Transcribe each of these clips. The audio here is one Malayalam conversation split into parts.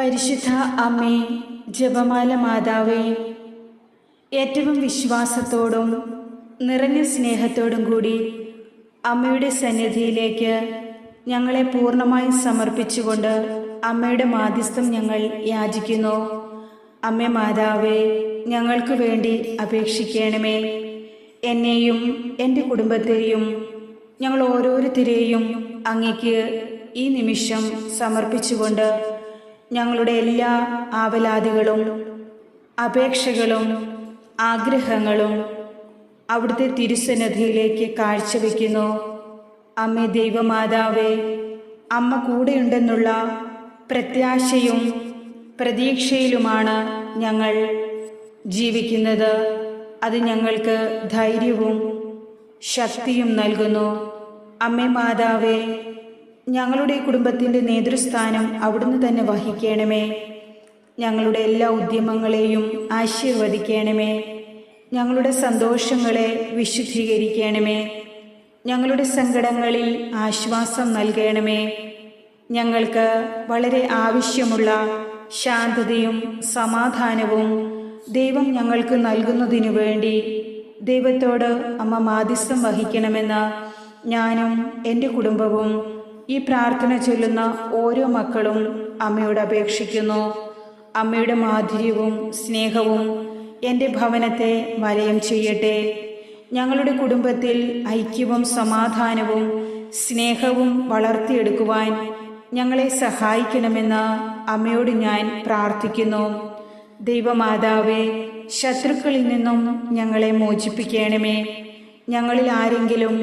പരിശുദ്ധ അമ്മേ, ജപമാല മാതാവേ, ഏറ്റവും വിശ്വാസത്തോടും നിറഞ്ഞ സ്നേഹത്തോടും കൂടി അമ്മയുടെ സന്നിധിയിലേക്ക് ഞങ്ങളെ പൂർണ്ണമായും സമർപ്പിച്ചുകൊണ്ട് അമ്മയുടെ മാധ്യസ്ഥം ഞങ്ങൾ യാചിക്കുന്നു. അമ്മേ മാതാവേ, ഞങ്ങൾക്ക് വേണ്ടി അപേക്ഷിക്കണമേ. എന്നെയും എൻ്റെ കുടുംബത്തെയും ഞങ്ങൾ ഓരോരുത്തരെയും അങ്ങേക്ക് ഈ നിമിഷം സമർപ്പിച്ചുകൊണ്ട് ഞങ്ങളുടെ എല്ലാ ആവലാതികളും അപേക്ഷകളും ആഗ്രഹങ്ങളും അവിടുത്തെ തിരുസന്നിധിയിലേക്ക് കാഴ്ചവെക്കുന്നു. അമ്മേ ദൈവമാതാവേ, അമ്മ കൂടെയുണ്ടെന്നുള്ള പ്രത്യാശയും പ്രതീക്ഷയിലുമാണ് ഞങ്ങൾ ജീവിക്കുന്നത്. അത് ഞങ്ങൾക്ക് ധൈര്യവും ശക്തിയും നൽകുന്നു. അമ്മേ മാതാവേ, ഞങ്ങളുടെ കുടുംബത്തിൻ്റെ നേതൃസ്ഥാനം അവിടുന്ന് തന്നെ വഹിക്കണമേ. ഞങ്ങളുടെ എല്ലാ ഉദ്യമങ്ങളെയും ആശീർവദിക്കണമേ. ഞങ്ങളുടെ സന്തോഷങ്ങളെ വിശുദ്ധീകരിക്കണമേ. ഞങ്ങളുടെ സങ്കടങ്ങളിൽ ആശ്വാസം നൽകണമേ. ഞങ്ങൾക്ക് വളരെ ആവശ്യമുള്ള ശാന്തതയും സമാധാനവും ദൈവം ഞങ്ങൾക്ക് നൽകുന്നതിനു വേണ്ടി ദൈവത്തോട് അമ്മ മാധ്യസ്ഥം വഹിക്കണമെന്ന് ഞാനും എൻ്റെ കുടുംബവും ഈ പ്രാർത്ഥന ചൊല്ലുന്ന ഓരോ മക്കളും അമ്മയോട് അപേക്ഷിക്കുന്നു. അമ്മയുടെ മാധുര്യവും സ്നേഹവും എൻ്റെ ഭവനത്തെ വലയം ചെയ്യട്ടെ. ഞങ്ങളുടെ കുടുംബത്തിൽ ഐക്യവും സമാധാനവും സ്നേഹവും വളർത്തിയെടുക്കുവാൻ ഞങ്ങളെ സഹായിക്കണമെന്ന് അമ്മയോട് ഞാൻ പ്രാർത്ഥിക്കുന്നു. ദൈവമാതാവേ, ശത്രുക്കളിൽ നിന്നും ഞങ്ങളെ മോചിപ്പിക്കണമേ. ഞങ്ങളിൽ ആരെങ്കിലും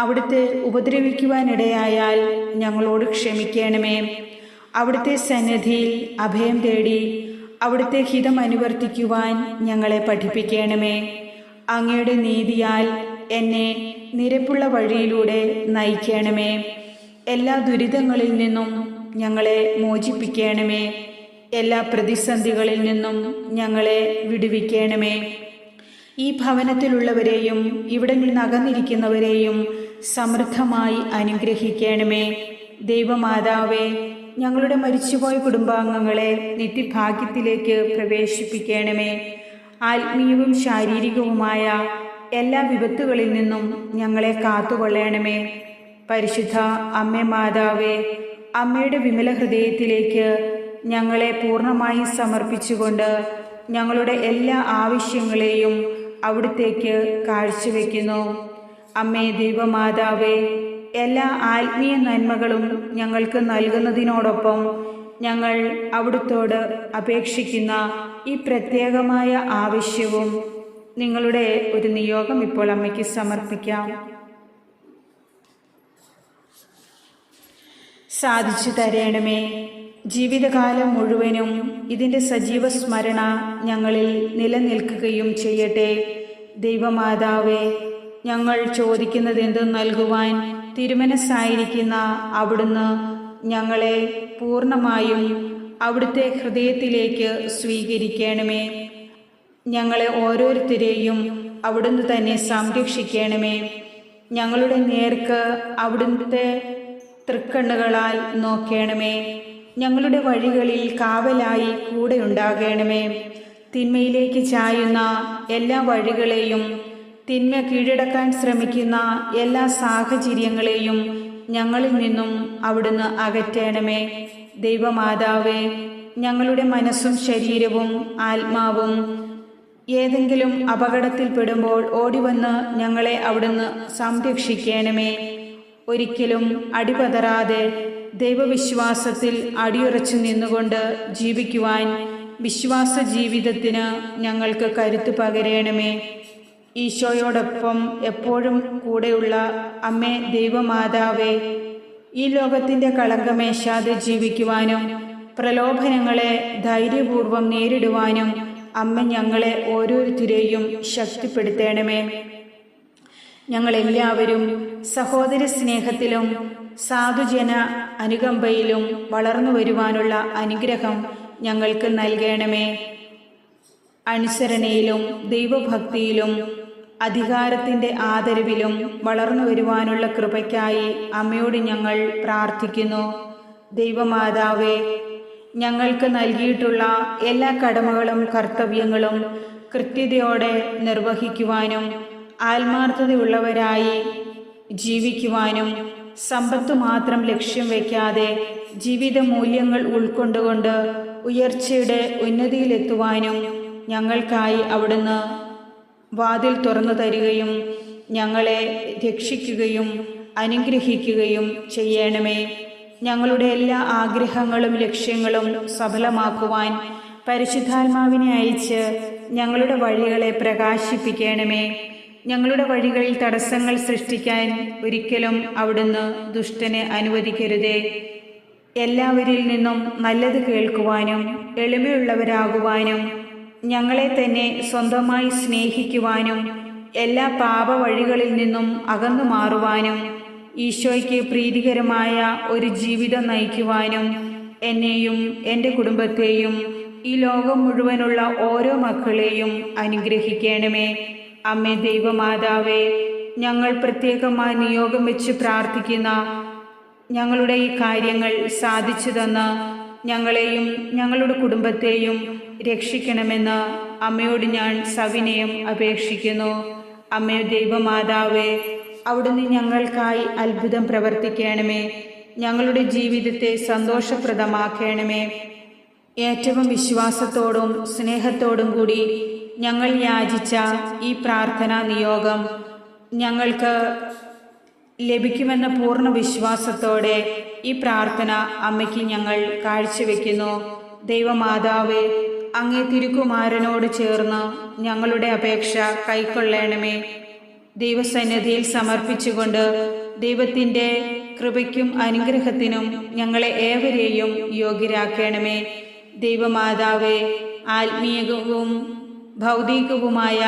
അവിടുത്തെ ഉപദ്രവിക്കുവാനിടയായാൽ ഞങ്ങളോട് ക്ഷമിക്കണമേ. അവിടുത്തെ സന്നിധിയിൽ അഭയം തേടി അവിടുത്തെ ഹിതം അനുവർത്തിക്കുവാൻ ഞങ്ങളെ പഠിപ്പിക്കണമേ. അങ്ങയുടെ നീതിയാൽ എന്നെ നിരപ്പുള്ള വഴിയിലൂടെ നയിക്കണമേ. എല്ലാ ദുരിതങ്ങളിൽ നിന്നും ഞങ്ങളെ മോചിപ്പിക്കണമേ. എല്ലാ പ്രതിസന്ധികളിൽ നിന്നും ഞങ്ങളെ വിടുവിക്കണമേ. ഈ ഭവനത്തിലുള്ളവരെയും ഇവിടെ നിന്ന് അകന്നിരിക്കുന്നവരെയും സമൃദ്ധമായി അനുഗ്രഹിക്കണമേ. ദൈവമാതാവേ, ഞങ്ങളുടെ മരിച്ചുപോയ കുടുംബാംഗങ്ങളെ നിത്യഭാഗ്യത്തിലേക്ക് പ്രവേശിപ്പിക്കണമേ. ആത്മീയവും ശാരീരികവുമായ എല്ലാ വിപത്തുകളിൽ നിന്നും ഞങ്ങളെ കാത്തുകൊള്ളണമേ. പരിശുദ്ധ അമ്മേ മാതാവേ, അമ്മയുടെ വിമല ഹൃദയത്തിലേക്ക് ഞങ്ങളെ പൂർണ്ണമായി സമർപ്പിച്ചുകൊണ്ട് ഞങ്ങളുടെ എല്ലാ ആവശ്യങ്ങളെയും അവിടുത്തേക്ക് കാഴ്ചവെക്കുന്നു. അമ്മേ ദൈവമാതാവേ, എല്ലാ ആത്മീയ നന്മകളും ഞങ്ങൾക്ക് നൽകുന്നതിനോടൊപ്പം ഞങ്ങൾ അവിടുത്തോട് അപേക്ഷിക്കുന്ന ഈ പ്രത്യേകമായ ആവശ്യവും നിങ്ങളുടെ ഒരു നിയോഗം ഇപ്പോൾ അമ്മയ്ക്ക് സമർപ്പിക്കാം. സാധിച്ചു തരണമേ. ജീവിതകാലം മുഴുവനും ഇതിൻ്റെ സജീവ സ്മരണ ഞങ്ങളിൽ നിലനിൽക്കുകയും ചെയ്യട്ടെ. ദൈവമാതാവേ, ഞങ്ങൾ ചോദിക്കുന്നതെന്തും നൽകുവാൻ തിരുമനസ്സായിരിക്കുന്ന അവിടുന്ന് ഞങ്ങളെ പൂർണ്ണമായും അവിടുത്തെ ഹൃദയത്തിലേക്ക് സ്വീകരിക്കണമേ. ഞങ്ങളെ ഓരോരുത്തരെയും അവിടുന്ന് തന്നെ സംരക്ഷിക്കണമേ. ഞങ്ങളുടെ നേർക്ക് അവിടുത്തെ തൃക്കണ്ണുകളാൽ നോക്കണമേ. ഞങ്ങളുടെ വഴികളിൽ കാവലായി കൂടെ ഉണ്ടാകണമേ. തിന്മയിലേക്ക് ചായുന്ന എല്ലാ വഴികളെയും തിന്മ കീഴടക്കാൻ ശ്രമിക്കുന്ന എല്ലാ സാഹചര്യങ്ങളെയും ഞങ്ങളിൽ നിന്നും അവിടുന്ന് അകറ്റണമേ. ദൈവമാതാവേ, ഞങ്ങളുടെ മനസ്സും ശരീരവും ആത്മാവും ഏതെങ്കിലും അപകടത്തിൽപ്പെടുമ്പോൾ ഓടിവന്ന് ഞങ്ങളെ അവിടുന്ന് സംരക്ഷിക്കണമേ. ഒരിക്കലും അടിപതറാതെ ദൈവവിശ്വാസത്തിൽ അടിയുറച്ചു നിന്നുകൊണ്ട് ജീവിക്കുവാൻ വിശ്വാസ ജീവിതത്തിന് ഞങ്ങൾക്ക് കരുത്ത് പകരണമേ. ഈശോയോടൊപ്പം എപ്പോഴും കൂടെയുള്ള അമ്മേ ദൈവമാതാവേ, ഈ ലോകത്തിൻ്റെ കളങ്കമേശാതെ ജീവിക്കുവാനും പ്രലോഭനങ്ങളെ ധൈര്യപൂർവ്വം നേരിടുവാനും അമ്മ ഞങ്ങളെ ഓരോരുത്തരെയും ശക്തിപ്പെടുത്തണമേ. ഞങ്ങളെല്ലാവരും സഹോദര സ്നേഹത്തിലും സാധുജന അനുകമ്പയിലും വളർന്നു വരുവാനുള്ള അനുഗ്രഹം ഞങ്ങൾക്ക് നൽകണമേ. അനുസരണയിലും ദൈവഭക്തിയിലും അധികാരത്തിൻ്റെ ആദരവിലും വളർന്നു വരുവാനുള്ള കൃപയ്ക്കായി അമ്മയോട് ഞങ്ങൾ പ്രാർത്ഥിക്കുന്നു. ദൈവമാതാവേ, ഞങ്ങൾക്ക് നൽകിയിട്ടുള്ള എല്ലാ കടമകളും കർത്തവ്യങ്ങളും കൃത്യതയോടെ നിർവഹിക്കുവാനും ആത്മാർത്ഥതയുള്ളവരായി ജീവിക്കുവാനും സമ്പത്ത് മാത്രം ലക്ഷ്യം വയ്ക്കാതെ ജീവിത മൂല്യങ്ങൾ ഉൾക്കൊണ്ടുകൊണ്ട് ഉയർച്ചയുടെ ഉന്നതിയിലെത്തുവാനും ഞങ്ങൾക്കായി അവിടുന്ന് വാതിൽ തുറന്നു തരികയും ഞങ്ങളെ രക്ഷിക്കുകയും അനുഗ്രഹിക്കുകയും ചെയ്യണമേ. ഞങ്ങളുടെ എല്ലാ ആഗ്രഹങ്ങളും ലക്ഷ്യങ്ങളും സഫലമാക്കുവാൻ പരിശുദ്ധാത്മാവിനെ അയച്ച് ഞങ്ങളുടെ വഴികളെ പ്രകാശിപ്പിക്കണമേ. ഞങ്ങളുടെ വഴികളിൽ തടസ്സങ്ങൾ സൃഷ്ടിക്കാൻ ഒരിക്കലും അവിടുന്ന് ദുഷ്ടനെ അനുവദിക്കരുതേ. എല്ലാവരിൽ നിന്നും നല്ലത് കേൾക്കുവാനും എളിമയുള്ളവരാകുവാനും ഞങ്ങളെ തന്നെ സ്വന്തമായി സ്നേഹിക്കുവാനും എല്ലാ പാപ വഴികളിൽ നിന്നും അകന്നു മാറുവാനും ഈശോയ്ക്ക് പ്രീതികരമായ ഒരു ജീവിതം നയിക്കുവാനും എന്നെയും എൻ്റെ കുടുംബത്തെയും ഈ ലോകം മുഴുവനുള്ള ഓരോ മക്കളെയും അനുഗ്രഹിക്കണമേ. അമ്മേ ദൈവമാതാവേ, ഞങ്ങൾ പ്രത്യേകമായി നിയോഗം വെച്ച് പ്രാർത്ഥിക്കുന്ന ഞങ്ങളുടെ ഈ കാര്യങ്ങൾ സാധിച്ചു തന്ന് ഞങ്ങളെയും ഞങ്ങളുടെ കുടുംബത്തെയും രക്ഷിക്കണമെന്ന് അമ്മയോട് ഞാൻ സവിനയം അപേക്ഷിക്കുന്നു. അമ്മേ ദൈവമാതാവേ, അവിടുന്ന് ഞങ്ങൾക്കായി അത്ഭുതം പ്രവർത്തിക്കണമേ. ഞങ്ങളുടെ ജീവിതത്തെ സന്തോഷപ്രദമാക്കണമേ. ഏറ്റവും വിശ്വാസത്തോടും സ്നേഹത്തോടും കൂടി ഞങ്ങൾ യാചിച്ച ഈ പ്രാർത്ഥനാ നിയോഗം ഞങ്ങൾക്ക് ലഭിക്കുമെന്ന പൂർണ്ണ വിശ്വാസത്തോടെ ഈ പ്രാർത്ഥന അമ്മയ്ക്ക് ഞങ്ങൾ കാഴ്ചവെക്കുന്നു. ദൈവമാതാവേ, അങ്ങേ തിരുക്കുമാരനോട് ചേർന്ന് ഞങ്ങളുടെ അപേക്ഷ കൈക്കൊള്ളണമേ. ദൈവസന്നിധിയിൽ സമർപ്പിച്ചുകൊണ്ട് ദൈവത്തിൻ്റെ കൃപയ്ക്കും അനുഗ്രഹത്തിനും ഞങ്ങളെ ഏവരെയും യോഗ്യരാക്കണമേ. ദൈവമാതാവേ, ആത്മീയവും ഭൗതികവുമായ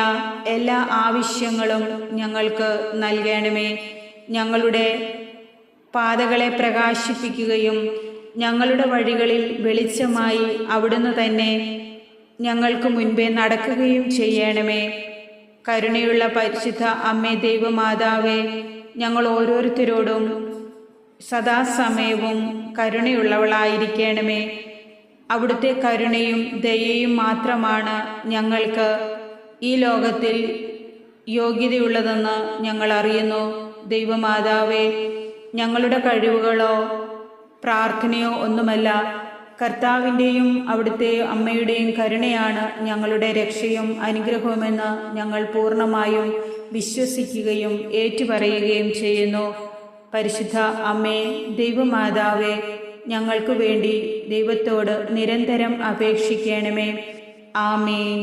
എല്ലാ ആവശ്യങ്ങളും ഞങ്ങൾക്ക് നൽകണമേ. ഞങ്ങളുടെ പാതകളെ പ്രകാശിപ്പിക്കുകയും ഞങ്ങളുടെ വഴികളിൽ വെളിച്ചമായി അവിടുന്ന് തന്നെ ഞങ്ങൾക്ക് മുൻപേ നടക്കുകയും ചെയ്യണമേ. കരുണയുള്ള പരിശുദ്ധ അമ്മേ ദൈവമാതാവേ, ഞങ്ങൾ ഓരോരുത്തരോടും സദാസമയവും കരുണയുള്ളവളായിരിക്കണമേ. അവിടുത്തെ കരുണയും ദയയും മാത്രമാണ് ഞങ്ങൾക്ക് ഈ ലോകത്തിൽ യോഗ്യതയുള്ളതെന്ന് ഞങ്ങൾ അറിയുന്നു. ദൈവമാതാവേ, ഞങ്ങളുടെ കഴിവുകളോ പ്രാർത്ഥനയോ ഒന്നുമല്ല, കർത്താവിൻ്റെയും അവിടുത്തെ അമ്മയുടെയും കരുണയാണ് ഞങ്ങളുടെ രക്ഷയും അനുഗ്രഹവുമെന്ന് ഞങ്ങൾ പൂർണ്ണമായും വിശ്വസിക്കുകയും ഏറ്റുപറയുകയും ചെയ്യുന്നു. പരിശുദ്ധ അമ്മേ ദൈവമാതാവേ, ഞങ്ങൾക്ക് വേണ്ടി ദൈവത്തോട് നിരന്തരം അപേക്ഷിക്കണമേ. ആമേൻ.